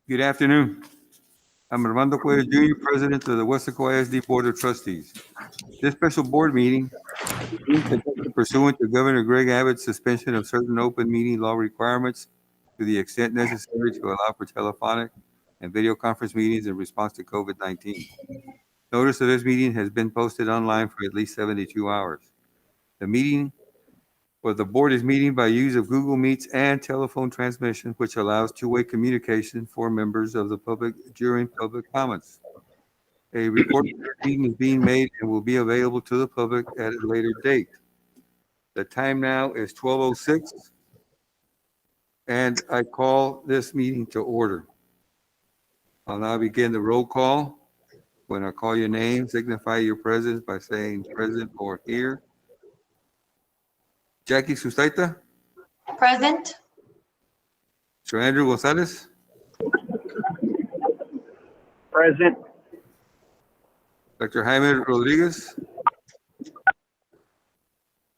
Good afternoon. I'm Armando Cuellar Jr., President of the Weslaco ISD Board of Trustees. This special board meeting is being conducted pursuant to Governor Greg Abbott's suspension of certain open meeting law requirements to the extent necessary to allow for telephonic and video conference meetings in response to COVID-19. Notice of this meeting has been posted online for at least 72 hours. The board is meeting by use of Google Meets and telephone transmission, which allows two-way communication for members of the public during public comments. A recording of the meeting is being made and will be available to the public at a later date. The time now is 12:06, and I call this meeting to order. I'll now begin the roll call. When I call your name, signify your presence by saying present or here. Jackie Sustaita, Present. Sir Andrew Gonzalez, Present. Dr. Jaime Rodriguez,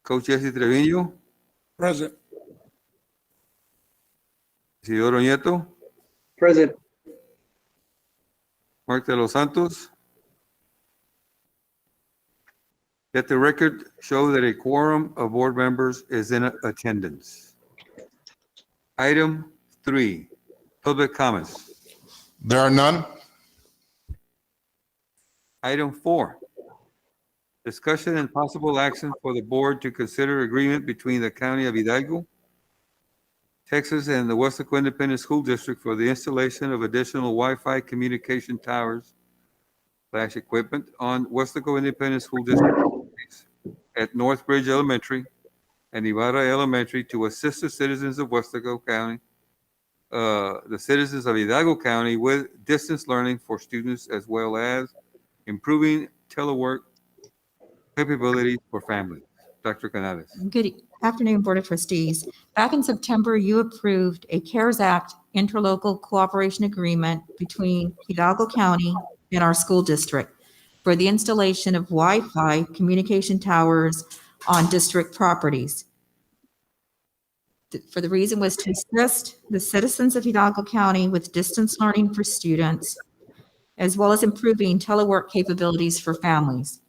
Coach Jesse Trevino, Present. Isidoro Nieto, Present. Mark de los Santos. Let the record show that a quorum of board members is in attendance. Item 3, public comments. There are none. Item 4, discussion and possible action for the board to consider agreement between the County of Hidalgo, Texas, and the Weslaco Independent School District for the installation of additional Wi-Fi communication towers / equipment on Weslaco Independent School District at Northbridge Elementary and Ibarra Elementary to assist the citizens of Weslaco County, the citizens of Hidalgo County with distance learning for students, as well as improving telework capabilities for families. Dr. Canales. Good afternoon, Board of Trustees. Back in September, you approved a CARES Act interlocal cooperation agreement between Hidalgo County and our school district for the installation of Wi-Fi communication towers on district properties. For the reason was to assist the citizens of Hidalgo County with distance learning for students, as well as improving telework capabilities for families.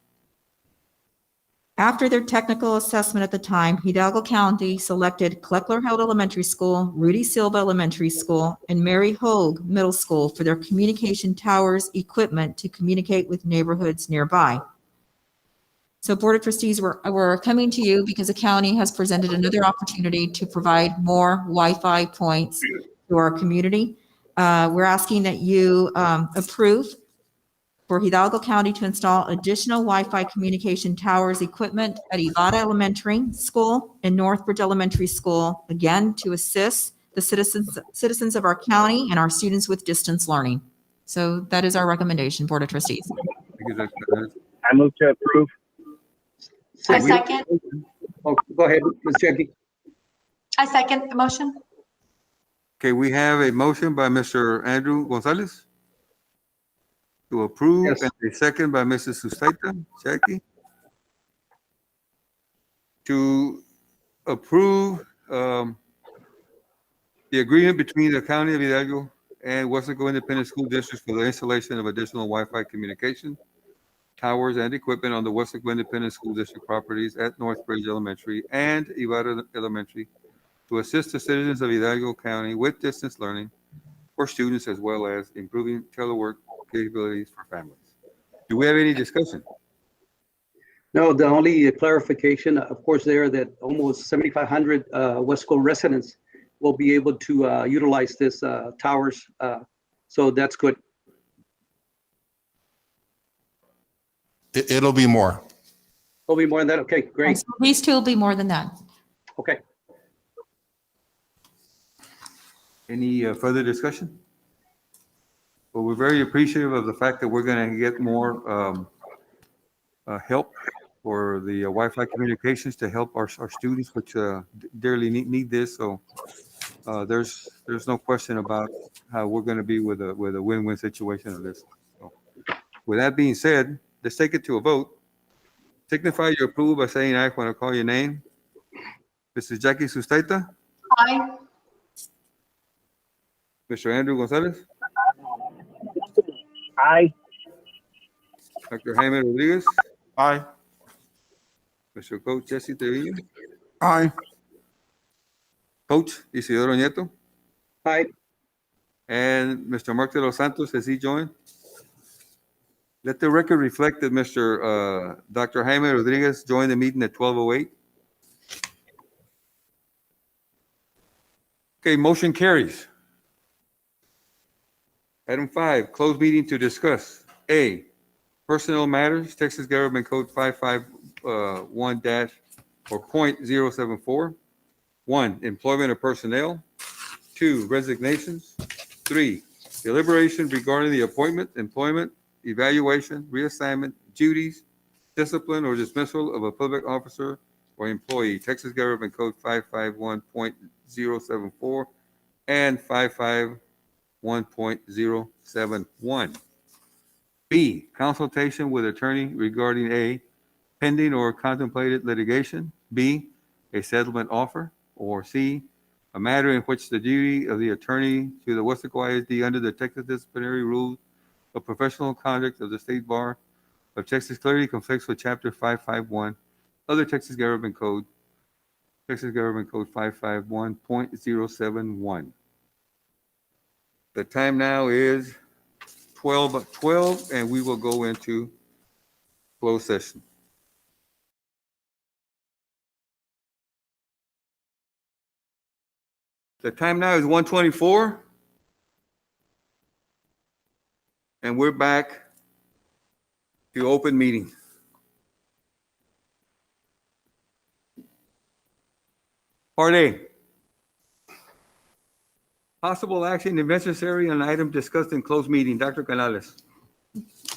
After their technical assessment at the time, Hidalgo County selected Kleckler-Held Elementary School, Rudy Silva Elementary School, and Mary Hogue Middle School for their communication towers equipment to communicate with neighborhoods nearby. So Board of Trustees, we're coming to you because the county has presented another opportunity to provide more Wi-Fi points to our community. We're asking that you approve for Hidalgo County to install additional Wi-Fi communication towers equipment at Ibarra Elementary School and Northbridge Elementary School, again, to assist the citizens of our county and our students with distance learning. So that is our recommendation, Board of Trustees. I move to approve. I second. Oh, go ahead, Ms. Jackie. I second the motion. Okay, we have a motion by Mr. Andrew Gonzalez to approve, Yes. and a second by Mrs. Sustaita, Jackie, to approve the agreement between the County of Hidalgo and Weslaco Independent School District for the installation of additional Wi-Fi communication towers and equipment on the Weslaco Independent School District properties at Northbridge Elementary and Ibarra Elementary to assist the citizens of Hidalgo County with distance learning for students, as well as improving telework capabilities for families. Do we have any discussion? No, the only clarification, of course, there that almost 7,500 Westco residents will be able to utilize this towers. So that's good. It'll be more. Will be more than that. Okay, great. So these two will be more than that. Okay. Any further discussion? Well, we're very appreciative of the fact that we're going to get more help for the Wi-Fi communications to help our students, which dearly need this. So there's no question about how we're going to be with a win-win situation of this. So, with that being said, let's take it to a vote. Signify your approval by saying aye when I call your name. Mrs. Jackie Sustaita, Aye. Mr. Andrew Gonzalez, Aye. Dr. Jaime Rodriguez, Aye. Mr. Coach Jesse Trevino, Aye. Coach Isidoro Nieto, Aye. and Mr. Mark de los Santos, has he joined? Let the record reflect that Mr. Dr. Jaime Rodriguez joined the meeting at 12:08. Okay, motion carries. Item 5, closed meeting to discuss. A, personnel matters, Texas Government Code 551- or .074. 1, employment of personnel. 2, resignations. 3, deliberation regarding the appointment, employment, evaluation, reassignment, duties, discipline, or dismissal of a public officer or employee, Texas Government Code 551.074 and 551.071. B, consultation with attorney regarding A, pending or contemplated litigation. B, a settlement offer. Or C, a matter in which the duty of the attorney to the Weslaco ISD under the Texas disciplinary rules of professional conduct of the State Bar of Texas clearly conflicts with Chapter 551 of the Texas Government Code 551.071. The time now is 12:12, and we will go into closed session. The time now is 1:24, and we're back to open meeting. Part A. Possible action if necessary on item discussed in closed meeting. Dr. Canales.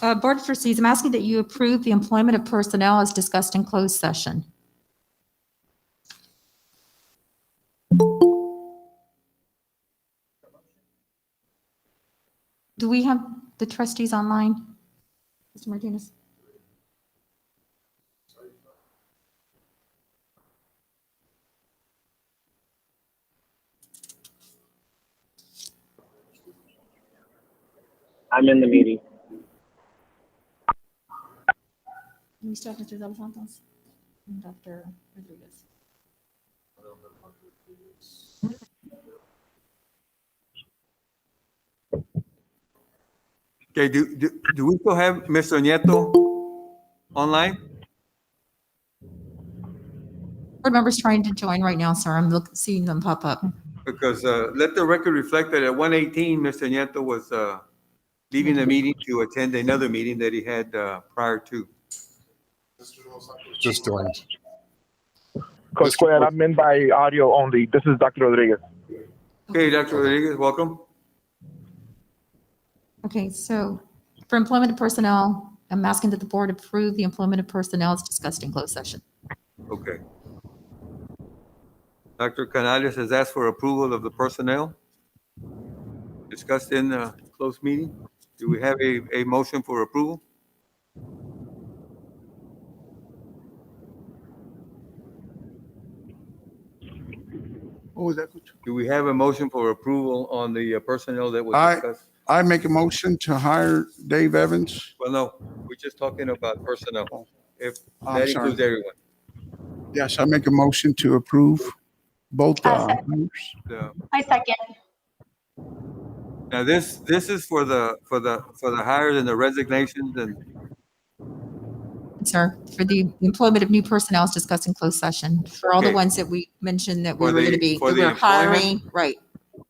Board of Trustees, I'm asking that you approve the employment of personnel as discussed in closed session. Do we have the trustees online? Mr. Martinez? I'm in the meeting. We still have Mr. De Los Santos and Dr. Rodriguez. Okay, do we still have Mr. Nieto online? Board members trying to join right now, sir. I'm seeing them pop up. Because let the record reflect that at 1:18, Mr. Nieto was leaving the meeting to attend another meeting that he had prior to. Just joined. Coach Cuellar, I'm in by audio only. This is Dr. Rodriguez. Okay, Dr. Rodriguez, welcome. Okay, so for employment of personnel, I'm asking that the board approve the employment of personnel as discussed in closed session. Okay. Dr. Canales has asked for approval of the personnel discussed in the closed meeting. Do we have a motion for approval? What was that? Do we have a motion for approval on the personnel that was Aye. discussed? I make a motion to hire Dave Evans. Well, no, we're just talking about personnel. If I'm that sorry. includes everyone. Yes, I make a motion to approve both hires. The- I second. Now, this is for the hires and the resignations and, Sir, for the employment of new personnel as discussed in closed session, for all the Okay. ones that we mentioned that we For were the- going to be, for that the we're employment? hiring, right.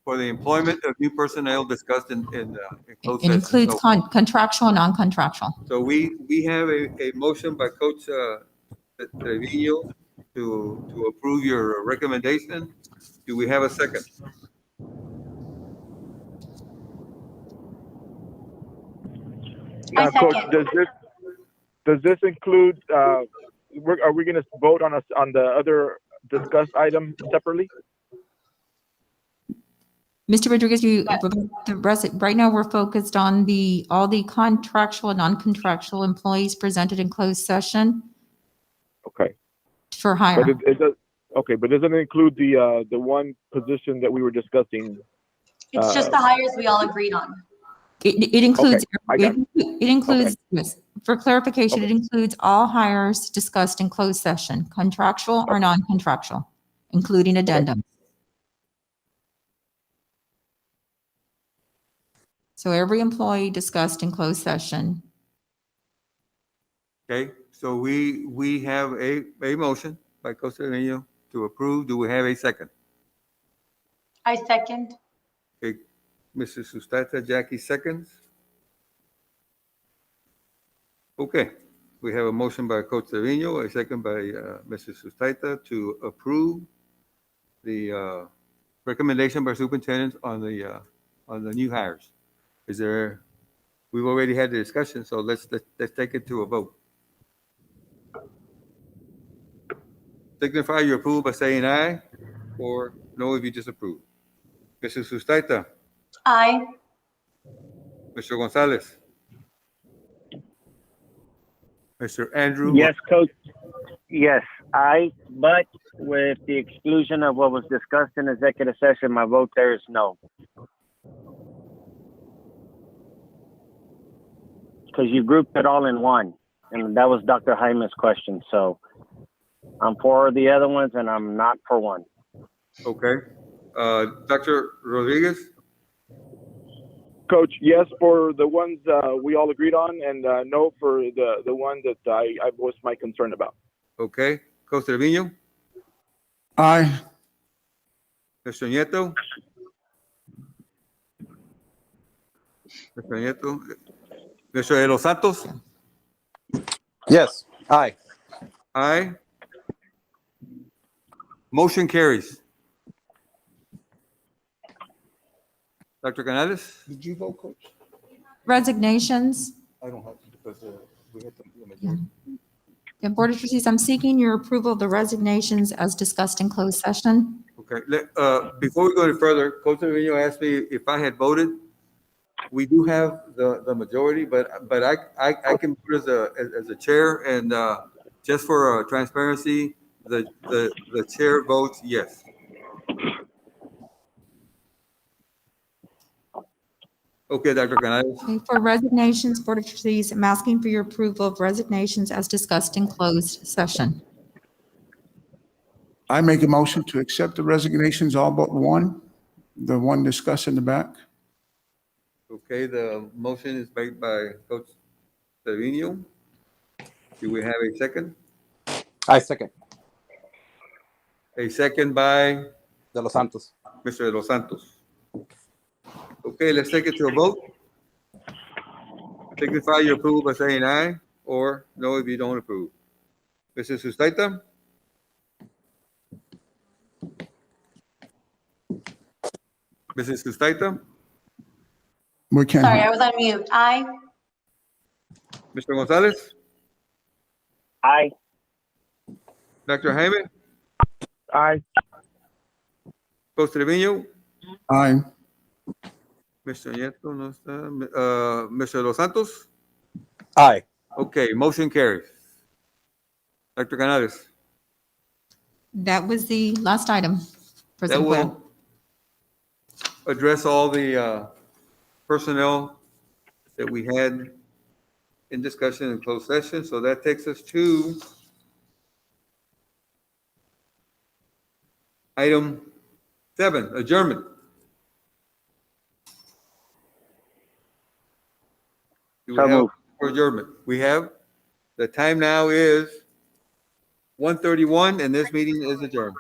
for the employment of new personnel discussed in closed It session. includes So- contractual and non-contractual. So we have a motion by Coach Trevino to approve your recommendation. Do we have a second? I Now, Coach, second. does this include, are we going to vote on the other discussed item separately? Mr. Rodriguez, right now we're focused on all the contractual and non-contractual employees presented in closed session Okay. for But hire. it does, okay, but doesn't it include the one position that we were discussing? It's just the hires we all agreed on. It includes, I got it includes, yes, for clarification, it includes all hires discussed in closed session, contractual or non-contractual, including addendum. So every employee discussed in closed session. Okay, so we have a motion by Costa Trevino to approve. Do we have a second? I second. Okay, Mrs. Sustata, Jackie seconds. Okay, we have a motion by Coach Trevino, a second by Mrs. Sustata to approve the recommendation by superintendent on the new hires. Is there, we've already had the discussion, so let's take it to a vote. Signify your approval by saying aye, or no if you disapprove. Mrs. Sustata, Aye. Mr. Gonzalez, Mr. Andrew. Yes, Coach. Yes, but with the exclusion of what was discussed in executive session, my vote there is no. Because you grouped it all in one, and that was Dr. Jaime's question. So I'm for the other ones, and I'm not for one. Okay. Dr. Rodriguez? Coach, yes for the ones we all agreed on, and no for the one that I voiced my concern about. Okay. Coach Trevino? Aye. Mr. Nieto? Mr. Nieto? Mr. De Los Santos? Yes, aye. Aye. Motion carries. Dr. Canales? Did you vote, Coach? Resignations. I don't have to because we had the majority. The Board of Trustees, I'm seeking your approval of the resignations as discussed in closed session. Okay. Before we go any further, Coach Trevino asked me if I had voted. We do have the majority, but I can put as a chair, and just for transparency, the chair votes yes. Okay, Dr. Canales. Okay, for resignations, Board of Trustees, I'm asking for your approval of resignations as discussed in closed session. I make a motion to accept the resignations, all but one, the one discussed in the back. Okay, the motion is made by Coach Trevino. Do we have a second? I second. A second by De Los Santos. Mr. De Los Santos. Okay, let's take it to a vote. Signify your approval by saying aye, or no if you don't approve. Mrs. Sustata? Mrs. Sustata? We can't. Sorry, I was on mute. Aye. Mr. Gonzalez? Aye. Dr. Jaime? Aye. Coach Trevino? Aye. Mr. Nieto, no está. Mr. De Los Santos? Aye. Okay, motion carries. Dr. Canales? That was the last item. That President Webb. will address all the personnel that we had in discussion in closed session. So that takes us to item 7, adjournment. Do we So have moved. for adjournment? We have, the time now is 1:31 and this meeting is adjourned.